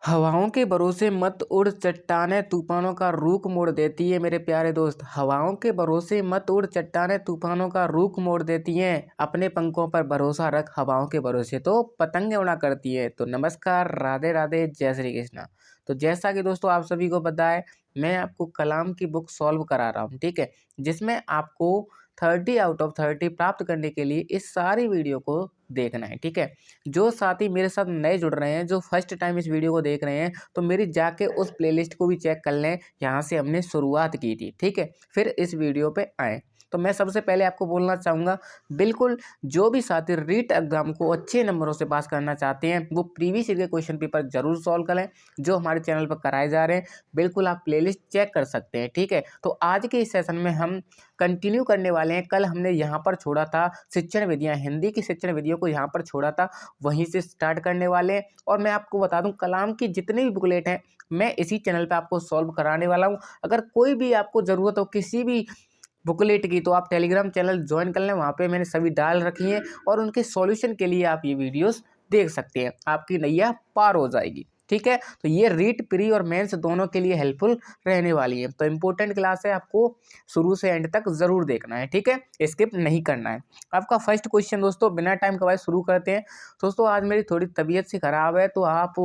हवाओं के भरोसे मत उड़, चट्टानें तूफानों का रुख मोड़ देती है मेरे प्यारे दोस्त। हवाओं के भरोसे मत उड़, चट्टानें तूफानों का रुख मोड़ देती हैं। अपने पंखों पर भरोसा रख, हवाओं के भरोसे तो पतंगे उड़ा करती है। तो नमस्कार, राधे राधे, जय श्री कृष्णा। तो जैसा कि दोस्तों आप सभी को पता है, मैं आपको कलाम की बुक सॉल्व करा रहा हूँ, ठीक है, जिसमें आपको 30 आउट ऑफ 30 प्राप्त करने के लिए इस सारी वीडियो को देखना है, ठीक है। जो साथी मेरे साथ नए जुड़ रहे हैं, जो फर्स्ट टाइम इस वीडियो को देख रहे हैं, तो मेरी जाके उस प्लेलिस्ट को भी चेक कर लें, यहाँ से हमने शुरुआत की थी, ठीक है। फिर इस वीडियो पे आएँ। तो मैं सबसे पहले आपको बोलना चाहूँगा, बिल्कुल जो भी साथी रीट एग्जाम को अच्छे नंबरों से पास करना चाहते हैं, वो प्रीवियस ईयर के क्वेश्चन पेपर जरूर सॉल्व करें, जो हमारे चैनल पर कराए जा रहे हैं। बिल्कुल आप प्लेलिस्ट चेक कर सकते हैं, ठीक है। तो आज के इस सेशन में हम कंटिन्यू करने वाले हैं। कल हमने यहाँ पर छोड़ा था शिक्षण विधियाँ, हिंदी की शिक्षण विधियों को यहाँ पर छोड़ा था, वहीं से स्टार्ट करने वाले हैं। और मैं आपको बता दूं, कलाम की जितनी भी बुकलेट हैं, मैं इसी चैनल पे आपको सॉल्व कराने वाला हूं। अगर कोई भी आपको ज़रूरत हो किसी भी बुकलेट की, तो आप टेलीग्राम चैनल ज्वाइन कर लें, वहाँ पे मैंने सभी डाल रखी हैं और उनके सॉल्यूशन के लिए आप ये वीडियोस देख सकते हैं। आपकी नैया पार हो जाएगी, ठीक है। तो ये रीट प्री और मेंस दोनों के लिए हेल्पफुल रहने वाली है। तो इंपॉर्टेंट क्लास है, आपको शुरू से एंड तक जरूर देखना है, ठीक है, स्किप नहीं करना है। आपका फर्स्ट क्वेश्चन दोस्तों, बिना टाइम गवाए शुरू करते हैं। दोस्तों आज मेरी थोड़ी तबीयत सी खराब है, तो आप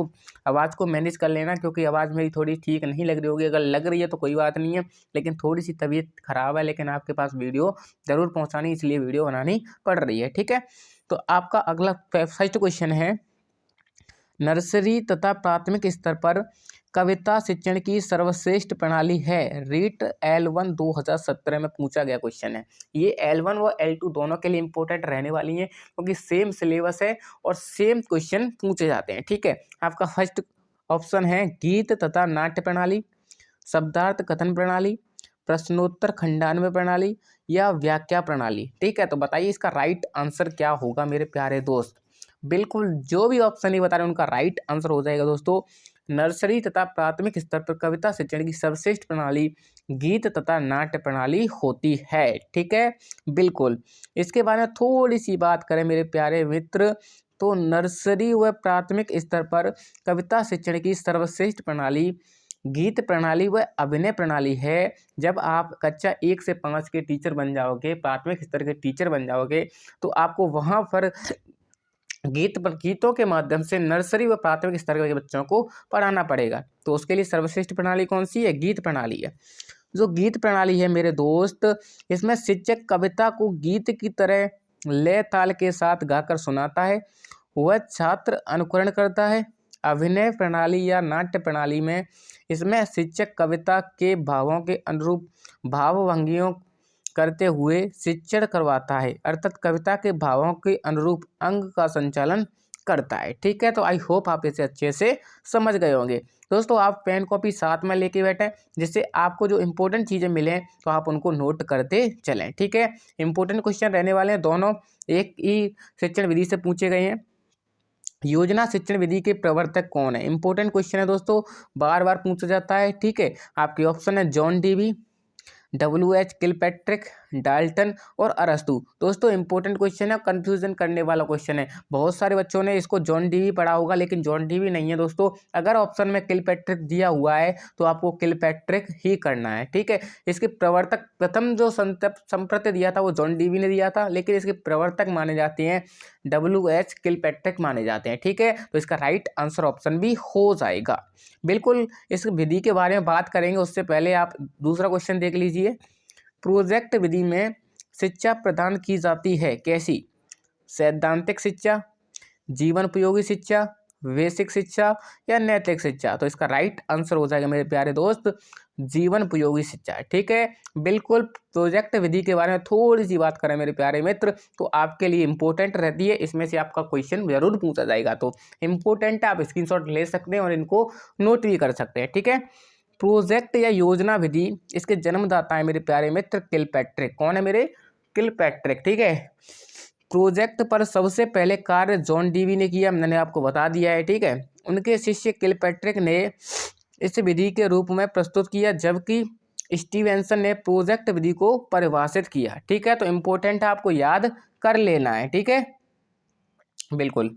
आवाज़ को मैनेज कर लेना, क्योंकि आवाज़ मेरी थोड़ी ठीक नहीं लग रही होगी। अगर लग रही है तो कोई बात नहीं है, लेकिन थोड़ी सी तबीयत खराब है, लेकिन आपके पास वीडियो जरूर पहुँचानी, इसलिए वीडियो बनानी पड़ रही है, ठीक है। तो आपका अगला फर्स्ट क्वेश्चन है, नर्सरी तथा प्राथमिक स्तर पर कविता शिक्षण की सर्वश्रेष्ठ प्रणाली है। रीट L1 2017 में पूछा गया क्वेश्चन है। ये L1 व L2 दोनों के लिए इंपॉर्टेंट रहने वाली हैं, क्योंकि सेम सिलेबस है और सेम क्वेश्चन पूछे जाते हैं, ठीक है। आपका फर्स्ट ऑप्शन है गीत तथा नाट्य प्रणाली, शब्दार्थ कथन प्रणाली, प्रश्नोत्तर खंडान्वय प्रणाली या व्याख्या प्रणाली, ठीक है। तो बताइए इसका राइट आंसर क्या होगा मेरे प्यारे दोस्त। बिल्कुल जो भी ऑप्शन ही बता रहे हैं उनका राइट आंसर हो जाएगा दोस्तों। नर्सरी तथा प्राथमिक स्तर पर कविता शिक्षण की सर्वश्रेष्ठ प्रणाली गीत तथा नाट्य प्रणाली होती है, ठीक है। बिल्कुल इसके बारे में थोड़ी सी बात करें मेरे प्यारे मित्र, तो नर्सरी व प्राथमिक स्तर पर कविता शिक्षण की सर्वश्रेष्ठ प्रणाली गीत प्रणाली व अभिनय प्रणाली है। जब आप कक्षा 1 से 5 के टीचर बन जाओगे, प्राथमिक स्तर के टीचर बन जाओगे, तो आपको वहाँ पर गीतों के माध्यम से नर्सरी व प्राथमिक स्तर के बच्चों को पढ़ाना पड़ेगा। तो उसके लिए सर्वश्रेष्ठ प्रणाली कौन सी है? गीत प्रणाली है। जो गीत प्रणाली है मेरे दोस्त, इसमें शिक्षक कविता को गीत की तरह लय ताल के साथ गाकर सुनाता है, वह छात्र अनुकरण करता है। अभिनय प्रणाली या नाट्य प्रणाली में इसमें शिक्षक कविता के भावों के अनुरूप भावभंगियों करते हुए शिक्षण करवाता है, अर्थात कविता के भावों के अनुरूप अंग का संचालन करता है, ठीक है। तो आई होप आप इसे अच्छे से समझ गए होंगे। दोस्तों आप पेन कॉपी साथ में लेके बैठें, जिससे आपको जो इंपॉर्टेंट चीज़ें मिलें तो आप उनको नोट करते चलें, ठीक है। इंपॉर्टेंट क्वेश्चन रहने वाले हैं, दोनों एक ही शिक्षण विधि से पूछे गए हैं। योजना शिक्षण विधि के प्रवर्तक कौन है? इंपॉर्टेंट क्वेश्चन है दोस्तों, बार बार पूछा जाता है, ठीक है। आपके ऑप्शन है John Dewey, WH Kilpatrick, Dalton और अरस्तु। दोस्तों इंपॉर्टेंट क्वेश्चन है, कंफ्यूजन करने वाला क्वेश्चन है। बहुत सारे बच्चों ने इसको जॉन डीवी पढ़ा होगा, लेकिन जॉन डीवी नहीं है दोस्तों। अगर ऑप्शन में किलपैट्रिक दिया हुआ है तो आपको किलपैट्रिक ही करना है, ठीक है। इसके प्रवर्तक प्रथम जो संप्रत्य दिया था वो जॉन डीवी ने दिया था, लेकिन इसके प्रवर्तक माने जाते हैं WH किलपैट्रिक माने जाते हैं, ठीक है। तो इसका राइट आंसर ऑप्शन भी हो जाएगा। बिल्कुल इस विधि के बारे में बात करेंगे, उससे पहले आप दूसरा क्वेश्चन देख लीजिए। प्रोजेक्ट विधि में शिक्षा प्रदान की जाती है कैसी? सैद्धांतिक शिक्षा, जीवन उपयोगी शिक्षा, बेसिक शिक्षा या नैतिक शिक्षा? तो इसका राइट आंसर हो जाएगा मेरे प्यारे दोस्त जीवन उपयोगी शिक्षा, ठीक है। बिल्कुल प्रोजेक्ट विधि के बारे में थोड़ी सी बात करें मेरे प्यारे मित्र, तो आपके लिए इंपॉर्टेंट रहती है, इसमें से आपका क्वेश्चन जरूर पूछा जाएगा। तो इंपॉर्टेंट है, आप स्क्रीनशॉट ले सकते हैं और इनको नोट भी कर सकते हैं, ठीक है। प्रोजेक्ट या योजना विधि, इसके जन्मदाता है मेरे प्यारे मित्र किलपैट्रिक। कौन है मेरे? किलपैट्रिक, ठीक है। प्रोजेक्ट पर सबसे पहले कार्य जॉन डीवी ने किया, मैंने आपको बता दिया है, ठीक है। उनके शिष्य किलपैट्रिक ने इस विधि के रूप में प्रस्तुत किया, जबकि स्टीवेंसन ने प्रोजेक्ट विधि को परिभाषित किया, ठीक है। तो इंपॉर्टेंट है, आपको याद कर लेना है, ठीक है। बिल्कुल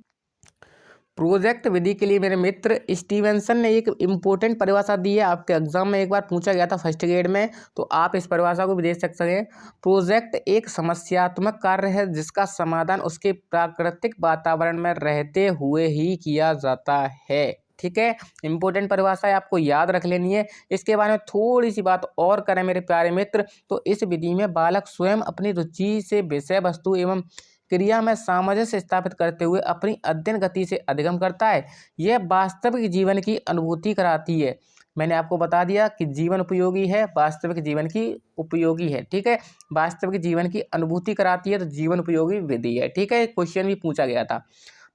प्रोजेक्ट विधि के लिए मेरे मित्र स्टीवेंसन ने एक इम्पोर्टेंट परिभाषा दी है, आपके एग्जाम में एक बार पूछा गया था फर्स्ट ग्रेड में, तो आप इस परिभाषा को भी देख सकते हैं। प्रोजेक्ट एक समस्यात्मक कार्य है जिसका समाधान उसके प्राकृतिक वातावरण में रहते हुए ही किया जाता है। ठीक है, इंपॉर्टेंट परिभाषा है, आपको याद रख लेनी है। इसके बारे में थोड़ी सी बात और करें मेरे प्यारे मित्र, तो इस विधि में बालक स्वयं अपनी रुचि से विषय वस्तु एवं क्रिया में सामंजस्य स्थापित करते हुए अपनी अध्ययन गति से अधिगम करता है। यह वास्तविक जीवन की अनुभूति कराती है। मैंने आपको बता दिया कि जीवन उपयोगी है, वास्तविक जीवन की उपयोगी है। ठीक है, वास्तविक जीवन की अनुभूति कराती है, तो जीवन उपयोगी विधि है। ठीक है, क्वेश्चन भी पूछा गया था।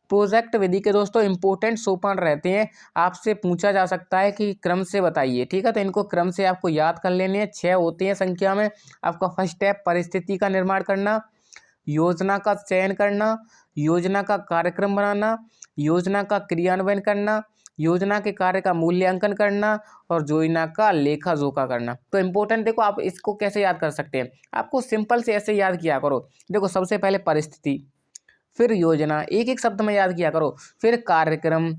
प्रोजेक्ट विधि के दोस्तों इंपॉर्टेंट सोपान रहते हैं, आपसे पूछा जा सकता है कि क्रम से बताइए। ठीक है, तो इनको क्रम से आपको याद कर लेने हैं। 6 होते हैं संख्या में। आपका फर्स्ट स्टेप परिस्थिति का निर्माण करना, योजना का चयन करना, योजना का कार्यक्रम बनाना, योजना का क्रियान्वयन करना, योजना के कार्य का मूल्यांकन करना और योजना का लेखा जोखा करना। तो इम्पोर्टेंट देखो, आप इसको कैसे याद कर सकते हैं, आपको सिंपल से ऐसे याद किया करो। देखो, सबसे पहले परिस्थिति, फिर योजना, एक एक शब्द में याद किया करो, फिर कार्यक्रम,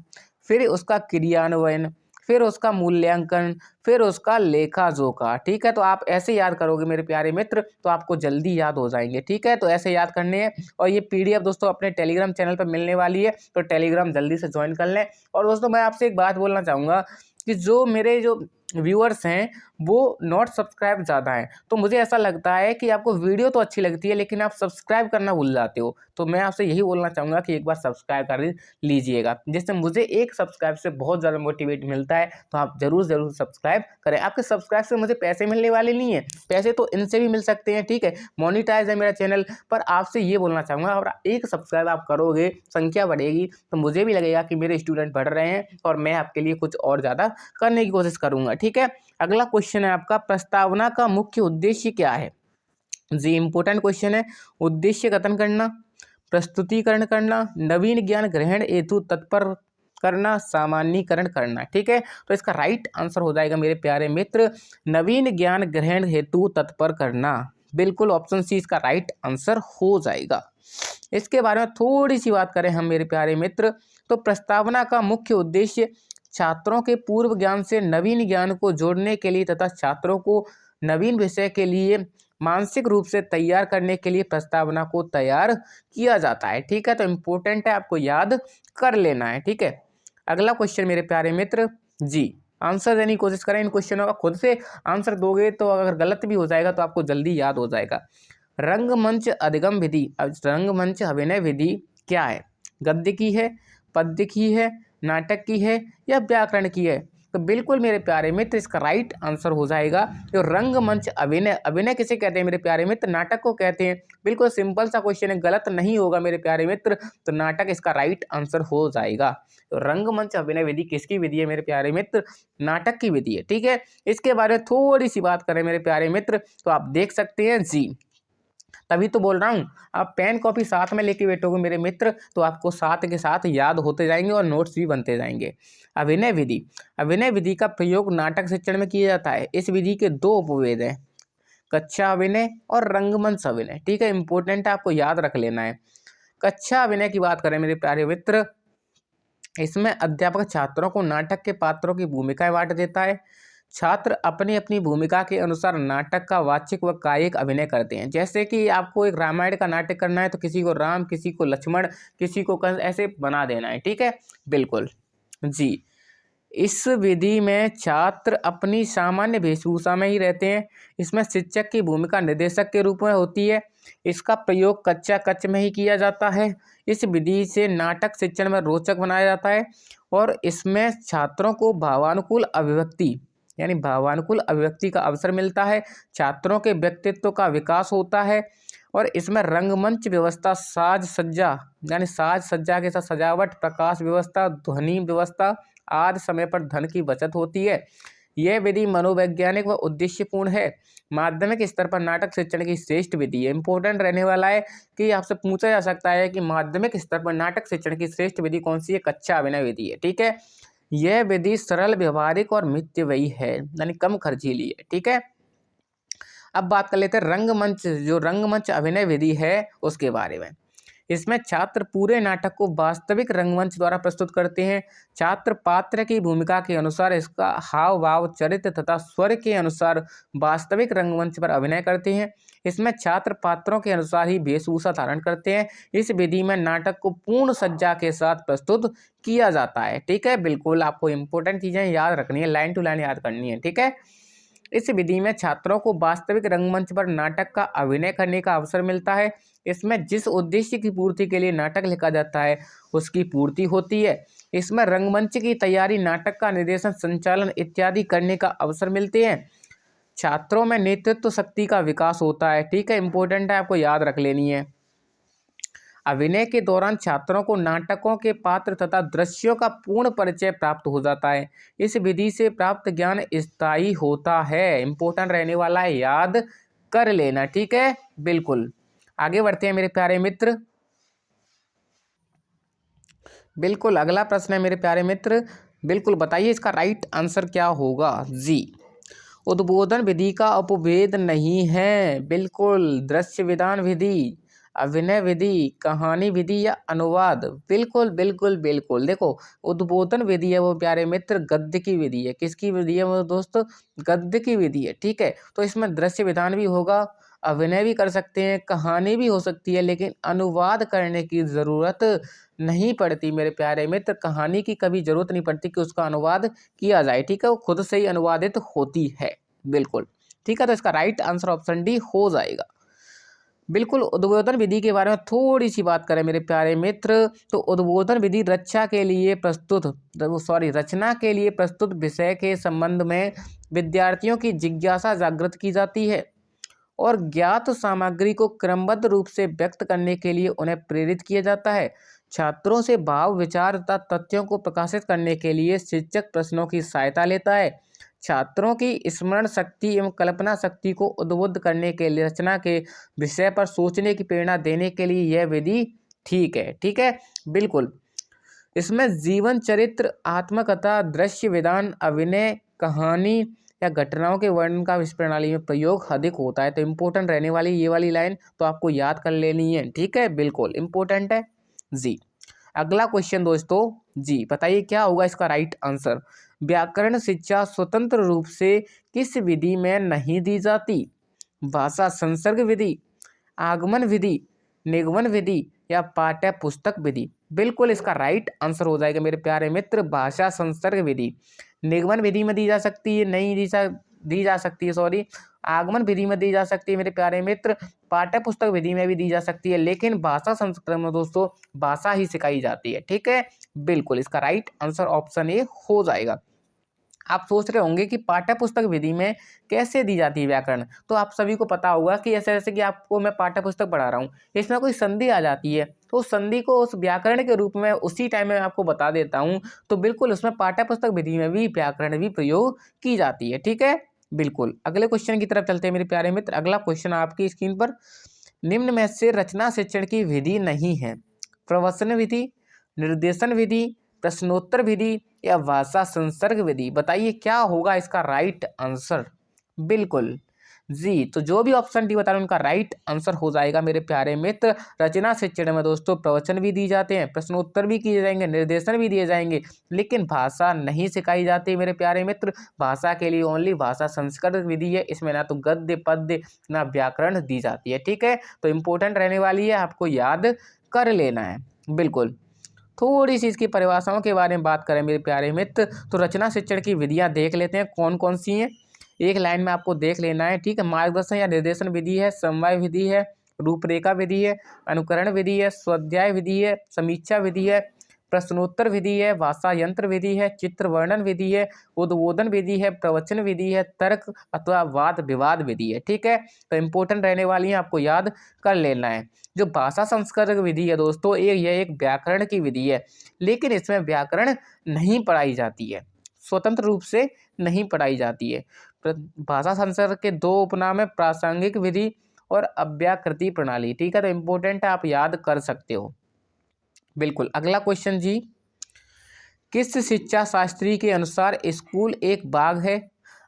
फिर उसका क्रियान्वयन, फिर उसका मूल्यांकन, फिर उसका लेखा जोखा। ठीक है, तो आप ऐसे याद करोगे मेरे प्यारे मित्र, तो आपको जल्दी याद हो जाएंगे। ठीक है, तो ऐसे याद करने हैं। और ये पीडीएफ दोस्तों अपने टेलीग्राम चैनल पर मिलने वाली है, तो टेलीग्राम जल्दी से ज्वाइन कर लें। और दोस्तों मैं आपसे एक बात बोलना चाहूँगा कि जो मेरे जो व्यूअर्स हैं वो नॉट सब्सक्राइब ज़्यादा हैं, तो मुझे ऐसा लगता है कि आपको वीडियो तो अच्छी लगती है लेकिन आप सब्सक्राइब करना भूल जाते हो। तो मैं आपसे यही बोलना चाहूँगा कि एक बार सब्सक्राइब कर लीजिएगा, जिससे मुझे एक सब्सक्राइब से बहुत ज़्यादा मोटिवेट मिलता है। तो आप ज़रूर सब्सक्राइब करें। आपके सब्सक्राइब से मुझे पैसे मिलने वाले नहीं हैं, पैसे तो इनसे भी मिल सकते हैं। ठीक है, मोनिटाइज है मेरा चैनल, पर आपसे ये बोलना चाहूँगा और एक सब्सक्राइब आप करोगे, संख्या बढ़ेगी, तो मुझे भी लगेगा कि मेरे स्टूडेंट बढ़ रहे हैं और मैं आपके लिए कुछ और ज़्यादा करने की कोशिश करूँगा। ठीक है, अगला क्वेश्चन है आपका, प्रस्तावना का मुख्य उद्देश्य क्या है। जी इंपॉर्टेंट क्वेश्चन है। उद्देश्य कथन करना, प्रस्तुतिकरण करना, नवीन ज्ञान ग्रहण हेतु तत्पर करना, सामान्यीकरण करना। ठीक है, तो इसका राइट आंसर हो जाएगा मेरे प्यारे मित्र, नवीन ज्ञान ग्रहण हेतु तत्पर करना। बिल्कुल ऑप्शन सी इसका राइट आंसर हो जाएगा। इसके बारे में थोड़ी सी बात करें हम मेरे प्यारे मित्र, तो प्रस्तावना का मुख्य उद्देश्य छात्रों के पूर्व ज्ञान से नवीन ज्ञान को जोड़ने के लिए तथा छात्रों को नवीन विषय के लिए मानसिक रूप से तैयार करने के लिए प्रस्तावना को तैयार किया जाता है। ठीक है, तो इम्पोर्टेंट है, आपको याद कर लेना है। ठीक है, अगला क्वेश्चन मेरे प्यारे मित्र, जी आंसर देने की कोशिश करें इन क्वेश्चनों का। खुद से आंसर दोगे तो अगर गलत भी हो जाएगा तो आपको जल्दी याद हो जाएगा। रंगमंच अधिगम विधि, रंगमंच अभिनय विधि क्या है, गद्य की है, पद्य की है, नाटक की है या व्याकरण की है। तो बिल्कुल मेरे प्यारे मित्र इसका राइट आंसर हो जाएगा जो रंगमंच अभिनय। अभिनय किसे कहते हैं मेरे प्यारे मित्र, नाटक को कहते हैं। बिल्कुल सिंपल सा क्वेश्चन है, गलत नहीं होगा मेरे प्यारे मित्र, तो नाटक इसका राइट आंसर हो जाएगा। तो रंगमंच अभिनय विधि किसकी विधि है मेरे प्यारे मित्र, नाटक की विधि है। ठीक है, इसके बारे में थोड़ी सी बात करें मेरे प्यारे मित्र, तो आप देख सकते हैं, जी तभी तो बोल रहा हूँ, आप पेन कॉपी साथ में लेके बैठोगे मेरे मित्र, तो आपको साथ के साथ याद होते जाएंगे और नोट्स भी बनते जाएंगे। अभिनय विधि, अभिनय विधि का प्रयोग नाटक शिक्षण में किया जाता है। इस विधि के 2 उपभेद हैं, कक्षा अभिनय और रंगमंच अभिनय। ठीक है, इंपॉर्टेंट है, आपको याद रख लेना है। कक्षा अभिनय की बात करें मेरे प्यारे मित्र, इसमें अध्यापक छात्रों को नाटक के पात्रों की भूमिकाएं बांट देता है। छात्र अपनी अपनी भूमिका के अनुसार नाटक का वाचिक व कायिक अभिनय करते हैं। जैसे कि आपको एक रामायण का नाटक करना है तो किसी को राम, किसी को लक्ष्मण, किसी को कंस, ऐसे बना देना है। ठीक है, बिल्कुल जी। इस विधि में छात्र अपनी सामान्य वेशभूषा में ही रहते हैं। इसमें शिक्षक की भूमिका निर्देशक के रूप में होती है। इसका प्रयोग कक्षा कक्ष में ही किया जाता है। इस विधि से नाटक शिक्षण में रोचक बनाया जाता है और इसमें छात्रों को भावानुकूल अभिव्यक्ति यानी भावानुकूल अभिव्यक्ति का अवसर मिलता है। छात्रों के व्यक्तित्व का विकास होता है और इसमें रंगमंच व्यवस्था, साज सज्जा यानी साज सज्जा के साथ सजावट, प्रकाश व्यवस्था, ध्वनि व्यवस्था आदि समय पर धन की बचत होती है। यह विधि मनोवैज्ञानिक व उद्देश्यपूर्ण है। माध्यमिक स्तर पर नाटक शिक्षण की श्रेष्ठ विधि है। इंपॉर्टेंट रहने वाला है कि आपसे पूछा जा सकता है कि माध्यमिक स्तर पर नाटक शिक्षण की श्रेष्ठ विधि कौन सी है, कक्षा अभिनय विधि है। ठीक है, यह विधि सरल, व्यवहारिक और मितव्ययी है, यानी कम खर्चीली है। ठीक है, अब बात कर लेते हैं रंगमंच, जो रंगमंच अभिनय विधि है उसके बारे में। इसमें छात्र पूरे नाटक को वास्तविक रंगमंच द्वारा प्रस्तुत करते हैं। छात्र पात्र की भूमिका के अनुसार इसका हाव भाव, चरित्र तथा स्वर के अनुसार वास्तविक रंगमंच पर अभिनय करते हैं। इसमें छात्र पात्रों के अनुसार ही वेशभूषा धारण करते हैं। इस विधि में नाटक को पूर्ण सज्जा के साथ प्रस्तुत किया जाता है। ठीक है, बिल्कुल आपको इंपॉर्टेंट चीजें याद रखनी है, लाइन टू लाइन याद करनी है। ठीक है, इस विधि में छात्रों को वास्तविक रंगमंच पर नाटक का अभिनय करने का अवसर मिलता है। इसमें जिस उद्देश्य की पूर्ति के लिए नाटक लिखा जाता है उसकी पूर्ति होती है। इसमें रंगमंच की तैयारी, नाटक का निर्देशन, संचालन इत्यादि करने का अवसर मिलते हैं। छात्रों में नेतृत्व शक्ति का विकास होता है। ठीक है, इंपॉर्टेंट है, आपको याद रख लेनी है। अभिनय के दौरान छात्रों को नाटकों के पात्र तथा दृश्यों का पूर्ण परिचय प्राप्त हो जाता है। इस विधि से प्राप्त ज्ञान स्थायी होता है। इंपॉर्टेंट रहने वाला है, याद कर लेना। ठीक है, बिल्कुल आगे बढ़ते हैं मेरे प्यारे मित्र। बिल्कुल अगला प्रश्न है मेरे प्यारे मित्र, बिल्कुल बताइए इसका राइट आंसर क्या होगा। जी, उद्बोधन विधि का उपभेद नहीं है। बिल्कुल, दृश्य विधान विधि, अभिनय विधि, कहानी विधि या अनुवाद। बिल्कुल बिल्कुल बिल्कुल, देखो उद्बोधन विधि है वो प्यारे मित्र गद्य की विधि है। किसकी विधि है वो दोस्तों? गद्य की विधि है। ठीक है, तो इसमें दृश्य विधान भी होगा, अभिनय भी कर सकते हैं, कहानी भी हो सकती है, लेकिन अनुवाद करने की ज़रूरत नहीं पड़ती मेरे प्यारे मित्र। कहानी की कभी ज़रूरत नहीं पड़ती कि उसका अनुवाद किया जाए। ठीक है, वो खुद से ही अनुवादित होती है। बिल्कुल ठीक है, तो इसका राइट आंसर ऑप्शन डी हो जाएगा। बिल्कुल, उद्बोधन विधि के बारे में थोड़ी सी बात करें मेरे प्यारे मित्र, तो उद्बोधन विधि रचना के लिए प्रस्तुत विषय के संबंध में विद्यार्थियों की जिज्ञासा जागृत की जाती है और ज्ञात सामग्री को क्रमबद्ध रूप से व्यक्त करने के लिए उन्हें प्रेरित किया जाता है। छात्रों से भाव, विचार तथा तथ्यों को प्रकाशित करने के लिए शिक्षक प्रश्नों की सहायता लेता है। छात्रों की स्मरण शक्ति एवं कल्पना शक्ति को उद्बुद्ध करने के लिए रचना के विषय पर सोचने की प्रेरणा देने के लिए यह विधि ठीक है। ठीक है, बिल्कुल इसमें जीवन चरित्र, आत्मकथा, दृश्य विधान, अभिनय, कहानी या घटनाओं के वर्णन का इस प्रणाली में प्रयोग अधिक होता है। तो इम्पोर्टेंट रहने वाली ये वाली लाइन तो आपको याद कर लेनी है। ठीक है, बिल्कुल इम्पोर्टेंट है जी। अगला क्वेश्चन दोस्तों, जी बताइए क्या होगा इसका राइट आंसर। व्याकरण शिक्षा स्वतंत्र रूप से किस विधि में नहीं दी जाती? भाषा संसर्ग विधि, आगमन विधि, निगमन विधि या पाठ्य पुस्तक विधि। बिल्कुल इसका राइट आंसर हो जाएगा मेरे प्यारे मित्र भाषा संसर्ग विधि। निगमन विधि में दी जा सकती है, नहीं दी जा सकती है, सॉरी, आगमन विधि में दी जा सकती है मेरे प्यारे मित्र, पाठ्य पुस्तक विधि में भी दी जा सकती है, लेकिन भाषा संस्कृत में दोस्तों भाषा ही सिखाई जाती है। ठीक है, बिल्कुल इसका राइट आंसर ऑप्शन ए हो जाएगा। आप सोच रहे होंगे कि पाठ्य पुस्तक विधि में कैसे दी जाती है व्याकरण, तो आप सभी को पता होगा कि ऐसे जैसे कि आपको मैं पाठ्य पुस्तक पढ़ा रहा हूँ, इसमें कोई संधि आ जाती है तो उस संधि को उस व्याकरण के रूप में उसी टाइम में आपको बता देता हूँ। तो बिल्कुल उसमें पाठ्य पुस्तक विधि में भी व्याकरण भी प्रयोग की जाती है। ठीक है, बिल्कुल अगले क्वेश्चन की तरफ चलते हैं मेरे प्यारे मित्र। अगला क्वेश्चन आपकी स्क्रीन पर, निम्न में से रचना शिक्षण की विधि नहीं है। प्रवचन विधि, निर्देशन विधि, प्रश्नोत्तर विधि या भाषा संसर्ग विधि। बताइए क्या होगा इसका राइट आंसर। बिल्कुल जी, तो जो भी ऑप्शन डी बता रहे हैं उनका राइट आंसर हो जाएगा मेरे प्यारे मित्र। रचना शिक्षण में दोस्तों प्रवचन भी दी जाते हैं, प्रश्नोत्तर भी किए जाएंगे, निर्देशन भी दिए जाएंगे, लेकिन भाषा नहीं सिखाई जाती मेरे प्यारे मित्र। भाषा के लिए ओनली भाषा संस्कृत विधि है, इसमें ना तो गद्य पद्य ना व्याकरण दी जाती है। ठीक है, तो इम्पोर्टेंट रहने वाली है, आपको याद कर लेना है। बिल्कुल थोड़ी सी इसकी परिभाषाओं के बारे में बात करें मेरे प्यारे मित्र, तो रचना शिक्षण की विधियां देख लेते हैं कौन कौन सी हैं, एक लाइन में आपको देख लेना है। ठीक है, मार्गदर्शन या निर्देशन विधि है, समवाय विधि है, रूपरेखा विधि है, अनुकरण विधि है, स्वाध्याय विधि है, समीक्षा विधि है, प्रश्नोत्तर विधि है, भाषा यंत्र विधि है, चित्र वर्णन विधि है, उद्बोधन विधि है, प्रवचन विधि है, तर्क अथवा वाद विवाद विधि है। ठीक है, तो इम्पोर्टेंट रहने वाली है, आपको याद कर लेना है। जो भाषा संस्करण विधि है दोस्तों, यह एक व्याकरण की विधि है, लेकिन इसमें व्याकरण नहीं पढ़ाई जाती है, स्वतंत्र रूप से नहीं पढ़ाई जाती है। भाषा संस्करण के दो उपनाम है, प्रासंगिक विधि और अव्याकृति प्रणाली। ठीक है, तो इम्पोर्टेंट है, आप याद कर सकते हो। बिल्कुल अगला क्वेश्चन जी, किस शिक्षा शास्त्री के अनुसार स्कूल एक बाग है,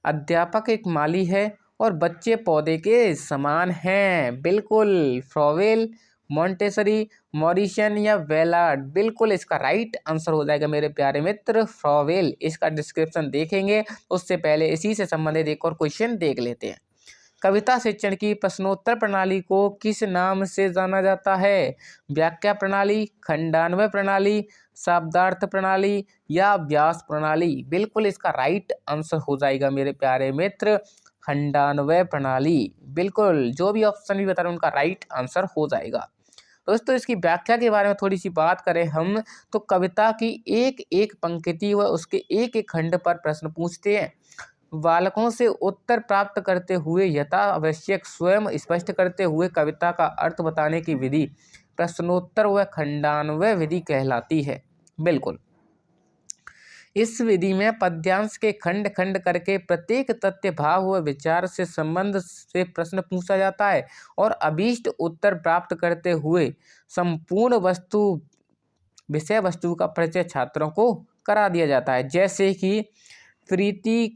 अध्यापक एक माली है और बच्चे पौधे के समान हैं? बिल्कुल फ्रॉवेल, मॉन्टेसरी, मॉरिशन या वेलार्ड? बिल्कुल इसका राइट आंसर हो जाएगा मेरे प्यारे मित्र फ्रॉवेल। इसका डिस्क्रिप्शन देखेंगे उससे पहले इसी से संबंधित एक और क्वेश्चन देख लेते हैं। कविता शिक्षण की प्रश्नोत्तर प्रणाली को किस नाम से जाना जाता है? व्याख्या प्रणाली, खंडान्वय प्रणाली, शब्दार्थ प्रणाली या व्यास प्रणाली? बिल्कुल इसका राइट आंसर हो जाएगा मेरे प्यारे मित्र खंडान्वय प्रणाली। बिल्कुल जो भी ऑप्शन भी बता रहे हैं उनका राइट आंसर हो जाएगा। दोस्तों इसकी व्याख्या के बारे में थोड़ी सी बात करें हम तो कविता की एक एक पंक्ति व उसके एक एक खंड पर प्रश्न पूछते हैं। बालकों से उत्तर प्राप्त करते हुए यथा आवश्यक स्वयं स्पष्ट करते हुए कविता का अर्थ बताने की विधि प्रश्नोत्तर व खंडान्वय विधि कहलाती है। बिल्कुल इस विधि में पद्यांश के खंड खंड करके प्रत्येक तथ्य भाव व विचार से संबंध से प्रश्न पूछा जाता है और अभीष्ट उत्तर प्राप्त करते हुए संपूर्ण विषय वस्तु का परिचय छात्रों को करा दिया जाता है। जैसे कि प्रीति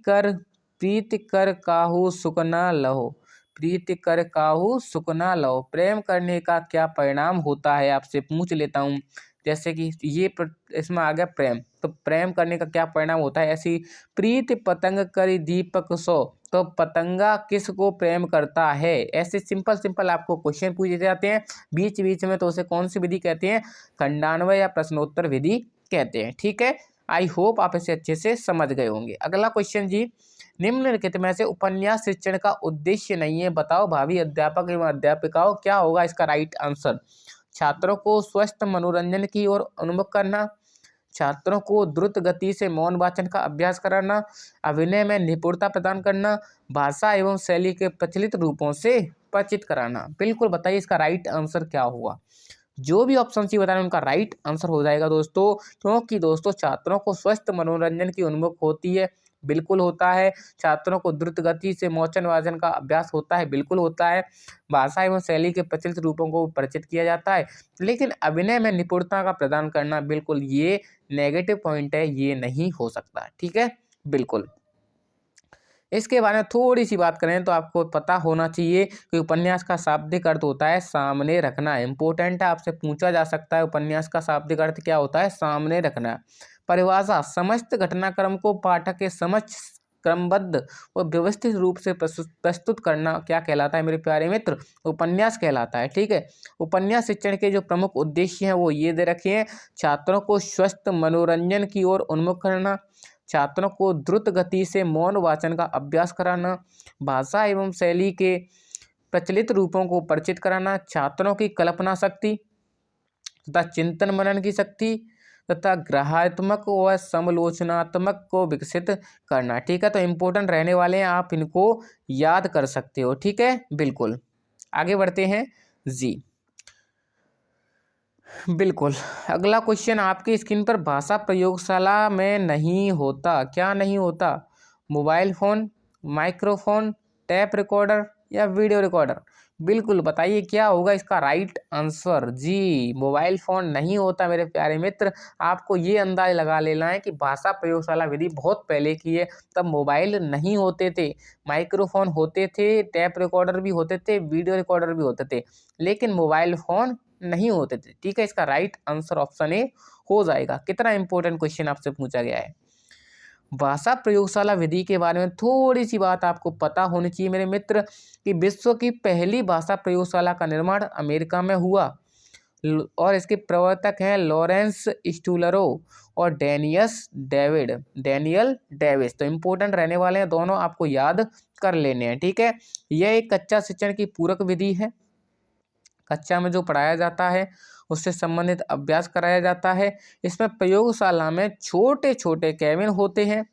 कर काहू सुकना लहो, प्रीति कर काहू सुकना लहो, प्रेम करने का क्या परिणाम होता है आपसे पूछ लेता हूँ। जैसे कि ये इसमें आ गया प्रेम, तो प्रेम करने का क्या परिणाम होता है। ऐसी प्रीति पतंग करी दीपक सो, तो पतंगा किसको प्रेम करता है। ऐसे सिंपल आपको क्वेश्चन पूछे जाते हैं बीच बीच में, तो उसे कौन सी विधि कहते हैं? खंडान्वय या प्रश्नोत्तर विधि कहते हैं। ठीक है, आई होप आप इसे अच्छे से समझ गए होंगे। अगला क्वेश्चन जी, निम्नलिखित में से उपन्यास शिक्षण का उद्देश्य नहीं है, बताओ भावी अध्यापक एवं अध्यापिकाओं क्या होगा इसका राइट आंसर? छात्रों को स्वस्थ मनोरंजन की ओर उन्मुख करना, छात्रों को द्रुत गति से मौन वाचन का अभ्यास कराना, अभिनय में निपुणता प्रदान करना, भाषा एवं शैली के प्रचलित रूपों से परिचित कराना। बिल्कुल बताइए इसका राइट आंसर क्या हुआ? जो भी ऑप्शन सी बता रहे हैं उनका राइट आंसर हो जाएगा दोस्तों, क्योंकि दोस्तों छात्रों को स्वस्थ मनोरंजन की उन्मुख होती है। बिल्कुल होता है। छात्रों को द्रुत गति से मौचन वाचन का अभ्यास होता है। बिल्कुल होता है। भाषा एवं शैली के प्रचलित रूपों को परिचित किया जाता है। लेकिन अभिनय में निपुणता का प्रदान करना, बिल्कुल ये नेगेटिव पॉइंट है, ये नहीं हो सकता। ठीक है, बिल्कुल। इसके बारे में थोड़ी सी बात करें तो आपको पता होना चाहिए कि उपन्यास का शाब्दिक अर्थ होता है सामने रखना। इंपॉर्टेंट है, आपसे पूछा जा सकता है उपन्यास का शाब्दिक अर्थ क्या होता है? सामने रखना। परिभाषा, समस्त घटनाक्रम को पाठक के समक्ष क्रमबद्ध और व्यवस्थित रूप से प्रस्तुत करना क्या कहलाता है मेरे प्यारे मित्र? उपन्यास कहलाता है। ठीक है, उपन्यास शिक्षण के जो प्रमुख उद्देश्य हैं वो ये दे रखे हैं। छात्रों को स्वस्थ मनोरंजन की ओर उन्मुख करना, छात्रों को द्रुत गति से मौन वाचन का अभ्यास कराना, भाषा एवं शैली के प्रचलित रूपों को परिचित कराना, छात्रों की कल्पना शक्ति तथा चिंतन मनन की शक्ति तथा ग्रहात्मक व समालोचनात्मक को विकसित करना। ठीक है, तो इम्पोर्टेंट रहने वाले हैं, आप इनको याद कर सकते हो। ठीक है, बिल्कुल। आगे बढ़ते हैं जी। बिल्कुल, अगला क्वेश्चन आपकी स्क्रीन पर, भाषा प्रयोगशाला में नहीं होता, क्या नहीं होता? Mobile phone, microphone, tap recorder या वीडियो रिकॉर्डर? बिल्कुल बताइए क्या होगा इसका राइट आंसर? जी, मोबाइल फ़ोन नहीं होता मेरे प्यारे मित्र। आपको ये अंदाज़ लगा लेना है कि भाषा प्रयोगशाला विधि बहुत पहले की है, तब मोबाइल नहीं होते थे, माइक्रोफोन होते थे, टैप रिकॉर्डर भी होते थे, वीडियो रिकॉर्डर भी होते थे, लेकिन मोबाइल फ़ोन नहीं होते थे। ठीक है, इसका राइट आंसर ऑप्शन ए हो जाएगा। कितना इंपॉर्टेंट क्वेश्चन आपसे पूछा गया है। भाषा प्रयोगशाला विधि के बारे में थोड़ी सी बात आपको पता होनी चाहिए मेरे मित्र कि विश्व की पहली भाषा प्रयोगशाला का निर्माण अमेरिका में हुआ और इसके प्रवर्तक हैं लॉरेंस स्टूलरो और डेनियल डेविस। तो इम्पोर्टेंट रहने वाले हैं, दोनों आपको याद कर लेने हैं। ठीक है, यह एक कच्चा शिक्षण की पूरक विधि है। कक्षा में जो पढ़ाया जाता है उससे संबंधित अभ्यास कराया जाता है। इसमें प्रयोगशाला में छोटे छोटे कैबिन होते हैं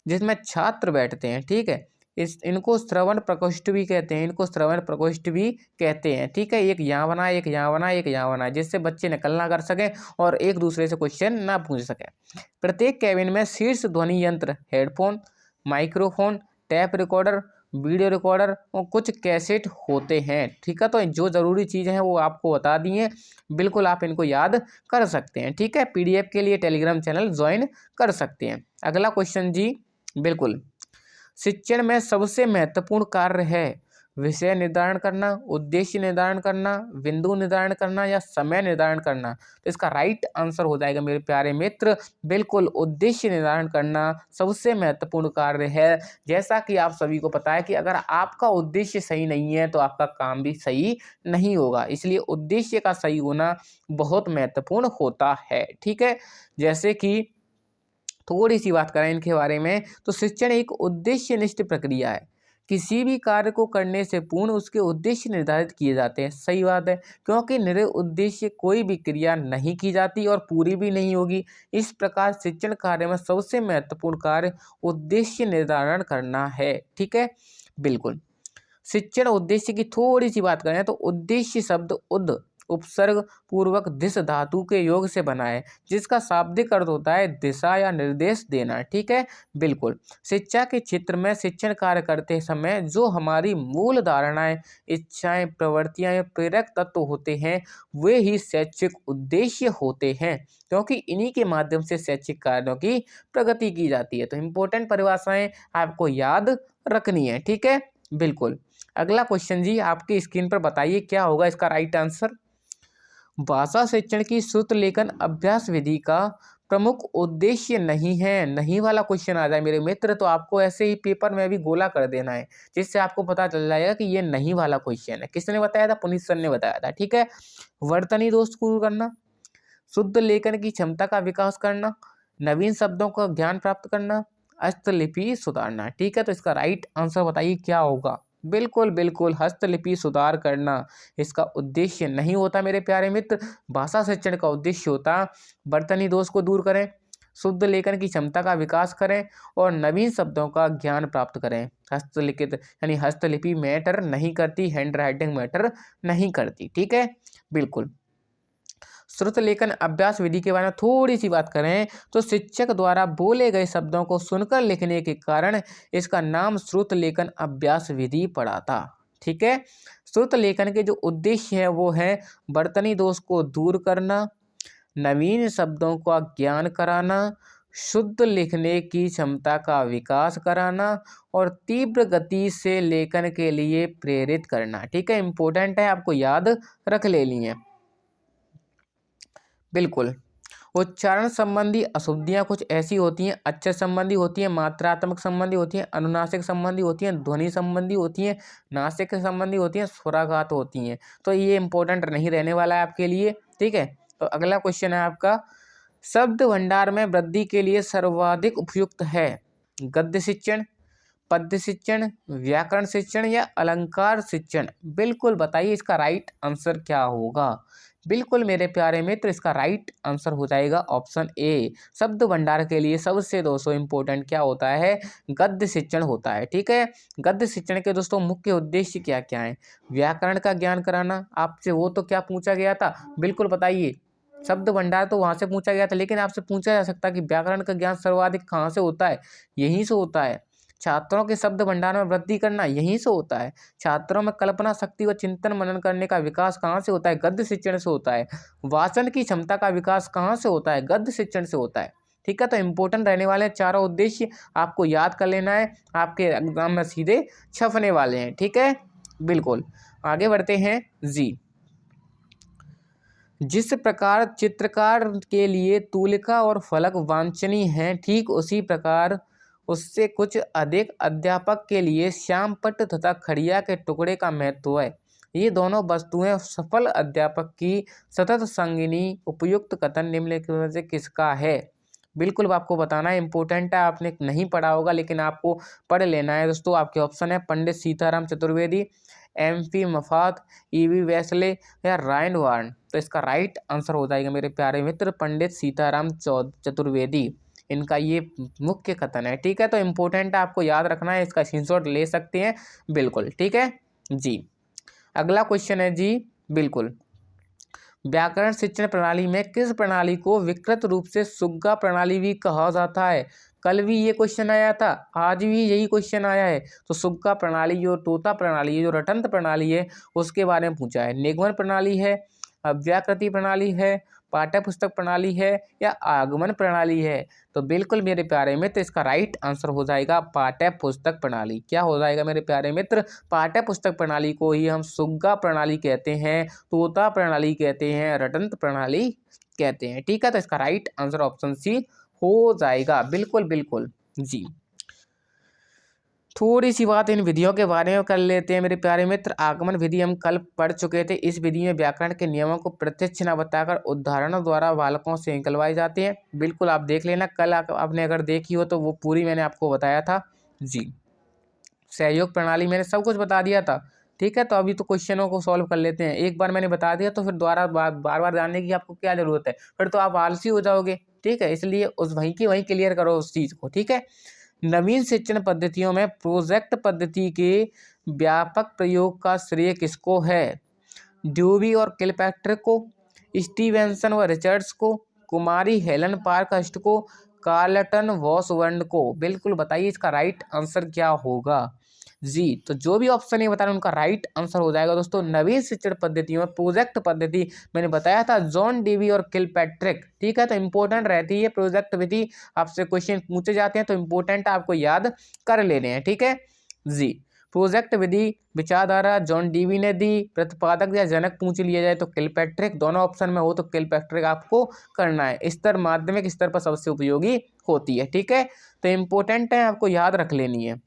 जिसमें छात्र बैठते हैं। ठीक है, इनको श्रवण प्रकोष्ठ भी कहते हैं, इनको श्रवण प्रकोष्ठ भी कहते हैं। ठीक है, एक यहाँ बना, एक यहाँ बना, एक यहाँ बना, जिससे बच्चे नकल ना कर सकें और एक दूसरे से क्वेश्चन ना पूछ सकें। प्रत्येक कैबिन में शीर्ष ध्वनि यंत्र, headphone, microphone, tap recorder, video recorder और कुछ कैसेट होते हैं। ठीक है, तो जो ज़रूरी चीज़ें हैं वो आपको बता दी हैं, बिल्कुल आप इनको याद कर सकते हैं। ठीक है, पीडीएफ के लिए टेलीग्राम चैनल ज्वाइन कर सकते हैं। अगला क्वेश्चन जी, बिल्कुल, शिक्षण में सबसे महत्वपूर्ण कार्य है विषय निर्धारण करना, उद्देश्य निर्धारण करना, बिंदु निर्धारण करना या समय निर्धारण करना। तो इसका राइट आंसर हो जाएगा मेरे प्यारे मित्र बिल्कुल उद्देश्य निर्धारण करना सबसे महत्वपूर्ण कार्य है। जैसा कि आप सभी को पता है कि अगर आपका उद्देश्य सही नहीं है तो आपका काम भी सही नहीं होगा, इसलिए उद्देश्य का सही होना बहुत महत्वपूर्ण होता है। ठीक है, जैसे कि थोड़ी सी बात करें इनके बारे में, तो शिक्षण एक उद्देश्यनिष्ठ प्रक्रिया है। किसी भी कार्य को करने से पूर्व उसके उद्देश्य निर्धारित किए जाते हैं। सही बात है, क्योंकि निरे उद्देश्य कोई भी क्रिया नहीं की जाती और पूरी भी नहीं होगी। इस प्रकार शिक्षण कार्य में सबसे महत्वपूर्ण कार्य उद्देश्य निर्धारण करना है। ठीक है, बिल्कुल। शिक्षण उद्देश्य की थोड़ी सी बात करें तो उद्देश्य शब्द उद उपसर्ग पूर्वक दिश धातु के योग से बना है, जिसका शाब्दिक अर्थ होता है दिशा या निर्देश देना। ठीक है, बिल्कुल। शिक्षा के क्षेत्र में शिक्षण कार्य करते समय जो हमारी मूल धारणाएं, इच्छाएं, प्रवृत्तियां या प्रेरक तत्व होते हैं वे ही शैक्षिक उद्देश्य होते हैं, क्योंकि इन्हीं के माध्यम से शैक्षिक कार्यों की प्रगति की जाती है। तो इम्पोर्टेंट परिभाषाएं आपको याद रखनी है। ठीक है, बिल्कुल। अगला क्वेश्चन जी आपकी स्क्रीन पर बताइए क्या होगा इसका राइट आंसर। भाषा शिक्षण की श्रुत लेखन अभ्यास विधि का प्रमुख उद्देश्य नहीं है। नहीं वाला क्वेश्चन आ जाए मेरे मित्र तो आपको ऐसे ही पेपर में भी गोला कर देना है, जिससे आपको पता चल जाएगा कि ये नहीं वाला क्वेश्चन है। किसने बताया था? पुनीत सर ने बताया था। ठीक है, वर्तनी दोष दूर करना, शुद्ध लेखन की क्षमता का विकास करना, नवीन शब्दों का ज्ञान प्राप्त करना, हस्तलिपि सुधारना। ठीक है, तो इसका राइट आंसर बताइए क्या होगा। बिल्कुल बिल्कुल, हस्तलिपि सुधार करना इसका उद्देश्य नहीं होता मेरे प्यारे मित्र। भाषा शिक्षण का उद्देश्य होता वर्तनी दोष को दूर करें, शुद्ध लेखन की क्षमता का विकास करें और नवीन शब्दों का ज्ञान प्राप्त करें। हस्तलिखित यानी हस्तलिपि मैटर नहीं करती, हैंड राइटिंग मैटर नहीं करती। ठीक है, बिल्कुल। श्रुत लेखन अभ्यास विधि के बारे में थोड़ी सी बात करें तो शिक्षक द्वारा बोले गए शब्दों को सुनकर लिखने के कारण इसका नाम श्रुत लेखन अभ्यास विधि पड़ा था। ठीक है, श्रुत लेखन के जो उद्देश्य है वो है वर्तनी दोष को दूर करना, नवीन शब्दों का ज्ञान कराना, शुद्ध लिखने की क्षमता का विकास कराना और तीव्र गति से लेखन के लिए प्रेरित करना। ठीक है, इंपॉर्टेंट है, आपको याद रख लेनी है। बिल्कुल। उच्चारण संबंधी अशुद्धियाँ कुछ ऐसी होती हैं, अक्षर संबंधी होती हैं, मात्रात्मक संबंधी होती हैं, अनुनासिक संबंधी होती हैं, ध्वनि संबंधी होती हैं, नासिक संबंधी होती हैं, स्वराघात होती हैं। तो ये इंपॉर्टेंट नहीं रहने वाला है आपके लिए। ठीक है, तो अगला क्वेश्चन है आपका, शब्द भंडार में वृद्धि के लिए सर्वाधिक उपयुक्त है गद्य शिक्षण, पद्य शिक्षण, व्याकरण शिक्षण या अलंकार शिक्षण। बिल्कुल बताइए इसका राइट आंसर क्या होगा। बिल्कुल मेरे प्यारे मित्र, इसका राइट आंसर हो जाएगा ऑप्शन ए। शब्द भंडार के लिए सबसे दोस्तों इंपॉर्टेंट क्या होता है? गद्य शिक्षण होता है। ठीक है, गद्य शिक्षण के दोस्तों मुख्य उद्देश्य क्या क्या है? व्याकरण का ज्ञान कराना, आपसे वो तो क्या पूछा गया था, बिल्कुल बताइए। शब्द भंडार तो वहां से पूछा गया था, लेकिन आपसे पूछा जा सकता है कि व्याकरण का ज्ञान सर्वाधिक कहाँ से होता है? यहीं से होता है। छात्रों के शब्द भंडार में वृद्धि करना यहीं से होता है। छात्रों में कल्पना शक्ति व चिंतन मनन करने का विकास कहाँ से होता है? गद्य शिक्षण से होता है। वाचन की क्षमता का विकास कहाँ से होता है? गद्य शिक्षण से होता है। ठीक है, तो इंपॉर्टेंट रहने वाले चारों उद्देश्य आपको याद कर लेना है, आपके एग्जाम में सीधे छपने वाले हैं। ठीक है, बिल्कुल। आगे बढ़ते हैं जी। जिस प्रकार चित्रकार के लिए तूलिका और फलक वांछनीय हैं, ठीक उसी प्रकार उससे कुछ अधिक अध्यापक के लिए श्यामपट्ट तथा खड़िया के टुकड़े का महत्व है। ये दोनों वस्तुएं सफल अध्यापक की सतत संगिनी। उपयुक्त कथन निम्नलिखित में से किसका है? बिल्कुल आपको बताना है, इंपॉर्टेंट है, आपने नहीं पढ़ा होगा लेकिन आपको पढ़ लेना है दोस्तों। आपके ऑप्शन है पंडित सीताराम चतुर्वेदी, MP मफात, EV वेस्ले या रायन वार्न। तो इसका राइट आंसर हो जाएगा मेरे प्यारे मित्र पंडित सीताराम चतुर्वेदी। इनका ये मुख्य कथन है। ठीक है, तो इम्पोर्टेंट है, आपको याद रखना है, इसका स्क्रीनशॉट ले सकते हैं। बिल्कुल ठीक है जी। अगला क्वेश्चन है जी, बिल्कुल, व्याकरण शिक्षण प्रणाली में किस प्रणाली को विकृत रूप से सुग्गा प्रणाली भी कहा जाता है? कल भी ये क्वेश्चन आया था, आज भी यही क्वेश्चन आया है। तो सुग्गा प्रणाली, जो तोता प्रणाली है, जो रटंत प्रणाली है, उसके बारे में पूछा है। निगमन प्रणाली है, अव्याकृति प्रणाली है, पाठ्य पुस्तक प्रणाली है या आगमन प्रणाली है? तो बिल्कुल मेरे प्यारे मित्र इसका राइट आंसर हो जाएगा पाठ्य पुस्तक प्रणाली। क्या हो जाएगा मेरे प्यारे मित्र? पाठ्य पुस्तक प्रणाली को ही हम सुग्गा प्रणाली कहते हैं, तोता प्रणाली कहते हैं, रटंत प्रणाली कहते हैं। ठीक है, तो इसका राइट आंसर ऑप्शन सी हो जाएगा। बिल्कुल बिल्कुल जी। थोड़ी सी बात इन विधियों के बारे में कर लेते हैं मेरे प्यारे मित्र। आगमन विधि हम कल पढ़ चुके थे। इस विधि में व्याकरण के नियमों को प्रत्यक्ष न बताकर उदाहरणों द्वारा बालकों से निकलवाए जाते हैं। बिल्कुल आप देख लेना, कल आपने अगर देखी हो तो वो पूरी मैंने आपको बताया था जी। सहयोग प्रणाली मैंने सब कुछ बता दिया था। ठीक है, तो अभी तो क्वेश्चनों को सॉल्व कर लेते हैं। एक बार मैंने बता दिया तो फिर दोबारा बार बार जानने की आपको क्या जरूरत है? फिर तो आप आलसी हो जाओगे। ठीक है, इसलिए उस वहीं की वहीं क्लियर करो उस चीज को। ठीक है, नवीन शिक्षण पद्धतियों में प्रोजेक्ट पद्धति के व्यापक प्रयोग का श्रेय किसको है? ड्यूबी और किलपैट्रिक को, स्टीवेंसन व रिचर्ड्स को, कुमारी हेलन पार्कहर्स्ट को, कार्लटन वॉसवर्ड को। बिल्कुल बताइए इसका राइट आंसर क्या होगा जी। तो जो भी ऑप्शन ये बता रहे हैं उनका राइट आंसर हो जाएगा दोस्तों नवीन शिक्षण पद्धतियों में प्रोजेक्ट पद्धति। मैंने बताया था जॉन डीवी और किलपैट्रिक। ठीक है, तो इंपॉर्टेंट रहती है प्रोजेक्ट विधि। आपसे क्वेश्चन पूछे जाते हैं तो इंपॉर्टेंट आपको याद कर लेने हैं। ठीक है जी। प्रोजेक्ट विधि विचारधारा जॉन डीवी ने दी, प्रतिपादक या जनक पूछ लिया जाए तो किलपैट्रिक। दोनों ऑप्शन में हो तो किलपैट्रिक आपको करना है। स्तर माध्यमिक स्तर पर सबसे उपयोगी होती है। ठीक है, तो इंपॉर्टेंट है, आपको याद रख लेनी है।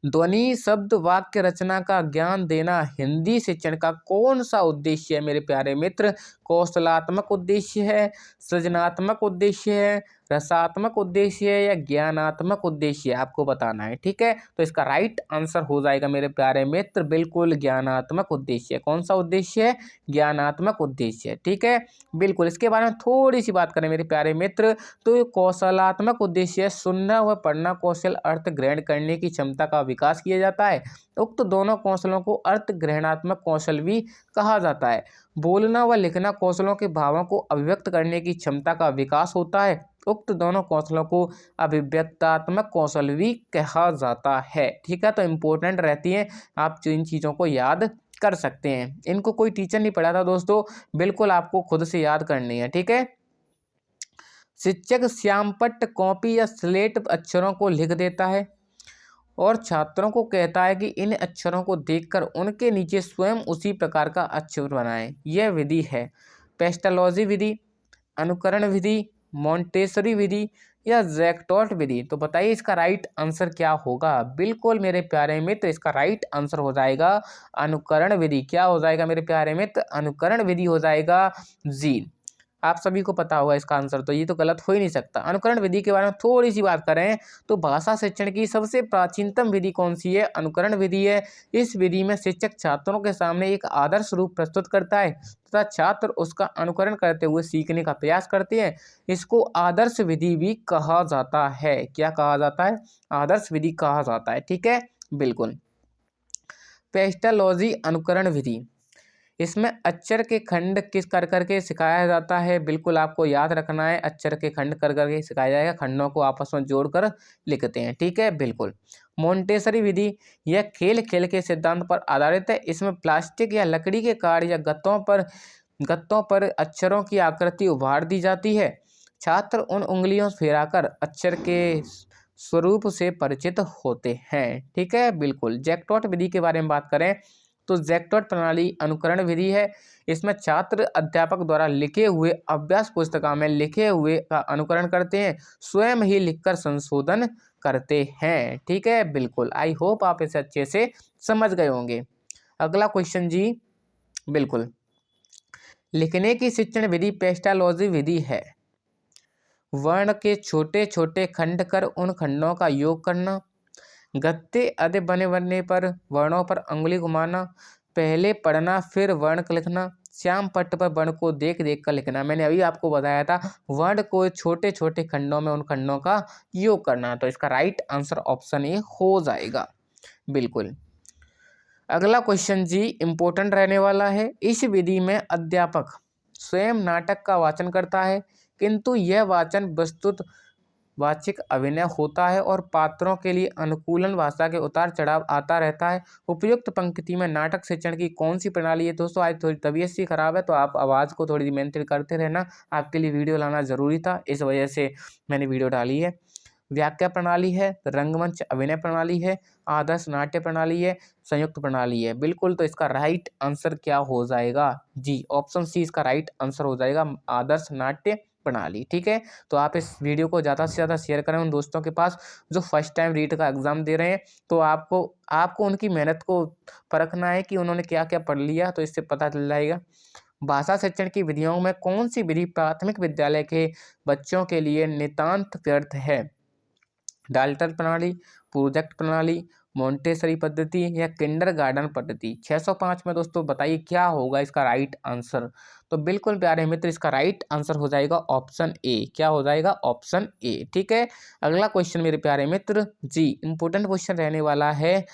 ध्वनि शब्द वाक्य रचना का ज्ञान देना हिंदी शिक्षण का कौन सा उद्देश्य है मेरे प्यारे मित्र? कौशलात्मक उद्देश्य है, सृजनात्मक उद्देश्य है, रसात्मक उद्देश्य है या ज्ञानात्मक उद्देश्य है? आपको बताना है। ठीक है, तो इसका राइट आंसर हो जाएगा मेरे प्यारे मित्र बिल्कुल ज्ञानात्मक उद्देश्य। कौन सा उद्देश्य है? ज्ञानात्मक उद्देश्य। ठीक है, बिल्कुल। इसके बारे में थोड़ी सी बात करें मेरे प्यारे मित्र तो ये कौशलात्मक उद्देश्य सुनना व पढ़ना कौशल अर्थ ग्रहण करने की क्षमता का विकास किया जाता है। उक्त दोनों कौशलों को अर्थ ग्रहणात्मक कौशल भी कहा जाता है। बोलना व लिखना कौशलों के भावों को अभिव्यक्त करने की क्षमता का विकास होता है। उक्त दोनों कौशलों को अभिव्यक्तात्मक कौशल भी कहा जाता है। ठीक है, तो इम्पोर्टेंट रहती है, आप इन चीज़ों को याद कर सकते हैं। इनको कोई टीचर नहीं पढ़ाता दोस्तों, बिल्कुल आपको खुद से याद करनी है। ठीक है, शिक्षक श्यामपट्ट कॉपी या स्लेट अक्षरों को लिख देता है और छात्रों को कहता है कि इन अक्षरों को देखकर उनके नीचे स्वयं उसी प्रकार का अक्षर बनाएं। यह विधि है पेस्टलॉजी विधि, अनुकरण विधि, मॉन्टेसरी विधि या जैक्टॉट विधि। तो बताइए इसका राइट आंसर क्या होगा? बिल्कुल मेरे प्यारे मित्र इसका राइट आंसर हो जाएगा अनुकरण विधि। क्या हो जाएगा मेरे प्यारे मित्र? अनुकरण विधि हो जाएगा जी। आप सभी को पता होगा इसका आंसर, तो ये तो गलत हो ही नहीं सकता। अनुकरण विधि के बारे में थोड़ी सी बात करें तो भाषा शिक्षण की सबसे प्राचीनतम विधि कौन सी है? अनुकरण विधि है। इस विधि में शिक्षक छात्रों के सामने एक आदर्श रूप प्रस्तुत करता है तथा छात्र उसका अनुकरण करते हुए सीखने का प्रयास करते हैं। इसको आदर्श विधि भी कहा जाता है। क्या कहा जाता है? आदर्श विधि कहा जाता है। ठीक है, बिल्कुल। पेस्टलॉजी अनुकरण विधि, इसमें अक्षर के खंड किस कर करके सिखाया जाता है। बिल्कुल आपको याद रखना है, अक्षर के खंड कर करके सिखाया जाएगा, खंडों को आपस में जोड़कर लिखते हैं। ठीक है, बिल्कुल। मोंटेसरी विधि, यह खेल खेल के सिद्धांत पर आधारित है। इसमें प्लास्टिक या लकड़ी के कार्ड या गत्तों पर अक्षरों की आकृति उभार दी जाती है। छात्र उन उंगलियों से फेराकर अक्षर के स्वरूप से परिचित होते हैं। ठीक है, बिल्कुल। जैक्टॉट विधि के बारे में बात करें तो जैक्टॉट प्रणाली अनुकरण विधि है। इसमें छात्र अध्यापक द्वारा लिखे हुए अभ्यास पुस्तिका में लिखे हुए का अनुकरण करते हैं, स्वयं ही लिखकर संशोधन करते हैं। ठीक है, बिल्कुल। आई होप आप इसे अच्छे से समझ गए होंगे। अगला क्वेश्चन जी, बिल्कुल। लिखने की शिक्षण विधि पेस्टालॉजी विधि है। वर्ण के छोटे छोटे खंड कर उन खंडों का योग करना, गत्ते अधिक बने बनने पर वर्णों पर अंगुली घुमाना, पहले पढ़ना फिर वर्ण लिखना, श्याम पट्ट पर वर्ण को देख देख कर लिखना। मैंने अभी आपको बताया था वर्ण को छोटे छोटे खंडों में उन खंडों का योग करना। तो इसका राइट आंसर ऑप्शन ए हो जाएगा। बिल्कुल। अगला क्वेश्चन जी इम्पोर्टेंट रहने वाला है। इस विधि में अध्यापक स्वयं नाटक का वाचन करता है, किंतु यह वाचन वस्तुत वाचिक अभिनय होता है और पात्रों के लिए अनुकूलन भाषा के उतार चढ़ाव आता रहता है। उपयुक्त पंक्ति में नाटक शिक्षण की कौन सी प्रणाली है? दोस्तों आज थोड़ी तबीयत सी खराब है तो आप आवाज़ को थोड़ी मेंटेन करते रहना, आपके लिए वीडियो लाना ज़रूरी था, इस वजह से मैंने वीडियो डाली है। व्याख्या प्रणाली है, रंगमंच अभिनय प्रणाली है, आदर्श नाट्य प्रणाली है, संयुक्त प्रणाली है। बिल्कुल, तो इसका राइट आंसर क्या हो जाएगा? जी, ऑप्शन सी इसका राइट आंसर हो जाएगा, आदर्श नाट्य प्रणाली। ठीक है, तो आप इस वीडियो को ज़्यादा से ज़्यादा शेयर करें उन दोस्तों के पास जो फर्स्ट टाइम रीट का एग्ज़ाम दे रहे हैं। तो आपको उनकी मेहनत को परखना है कि उन्होंने क्या क्या पढ़ लिया, तो इससे पता चल जाएगा। भाषा शिक्षण की विधियों में कौन सी विधि प्राथमिक विद्यालय के बच्चों के लिए नितांत व्यर्थ है? डाल्टन प्रणाली, प्रोजेक्ट प्रणाली, मोंटेसरी पद्धति या किंडरगार्टन पद्धति। 605 में दोस्तों बताइए क्या होगा इसका राइट आंसर? तो बिल्कुल प्यारे मित्र, इसका राइट आंसर हो जाएगा ऑप्शन ए। क्या हो जाएगा? Option A. ठीक है, अगला क्वेश्चन मेरे प्यारे मित्र, जी इंपॉर्टेंट क्वेश्चन रहने वाला है।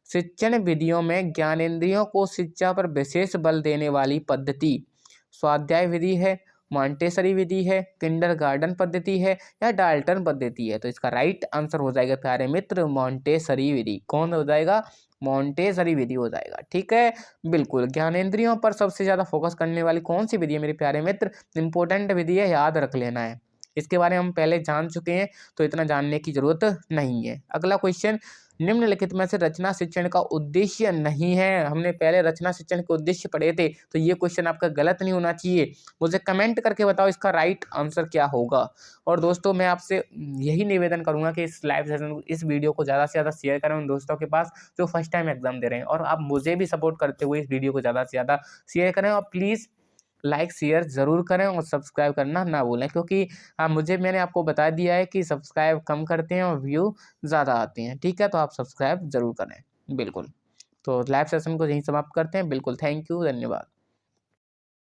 शिक्षण विधियों में ज्ञानेंद्रियों को शिक्षा पर विशेष बल देने वाली पद्धति स्वाध्याय विधि है, मॉन्टेसरी विधि है, किंडरगार्टन पद्धति है या डाल्टन पद्धति है? तो इसका राइट आंसर हो जाएगा प्यारे मित्र मॉन्टेसरी विधि। कौन हो जाएगा? मॉन्टेसरी विधि हो जाएगा। ठीक है, बिल्कुल। ज्ञानेंद्रियों पर सबसे ज़्यादा फोकस करने वाली कौन सी विधि है मेरे प्यारे मित्र? इंपॉर्टेंट विधि है, याद रख लेना है। इसके बारे में हम पहले जान चुके हैं तो इतना जानने की जरूरत नहीं है। अगला क्वेश्चन, निम्नलिखित में से रचना शिक्षण का उद्देश्य नहीं है। हमने पहले रचना शिक्षण के उद्देश्य पढ़े थे, तो ये क्वेश्चन आपका गलत नहीं होना चाहिए। मुझे कमेंट करके बताओ इसका राइट आंसर क्या होगा। और दोस्तों मैं आपसे यही निवेदन करूंगा कि इस लाइव सेशन, इस वीडियो को ज़्यादा से ज़्यादा शेयर करें उन दोस्तों के पास जो फर्स्ट टाइम एग्जाम दे रहे हैं, और आप मुझे भी सपोर्ट करते हुए इस वीडियो को ज़्यादा से ज़्यादा शेयर करें, और प्लीज़ लाइक शेयर ज़रूर करें और सब्सक्राइब करना ना भूलें, क्योंकि मैंने आपको बता दिया है कि सब्सक्राइब कम करते हैं और व्यू ज़्यादा आते हैं। ठीक है, तो आप सब्सक्राइब ज़रूर करें। बिल्कुल, तो लाइव सेशन को यहीं समाप्त करते हैं। बिल्कुल, थैंक यू, धन्यवाद।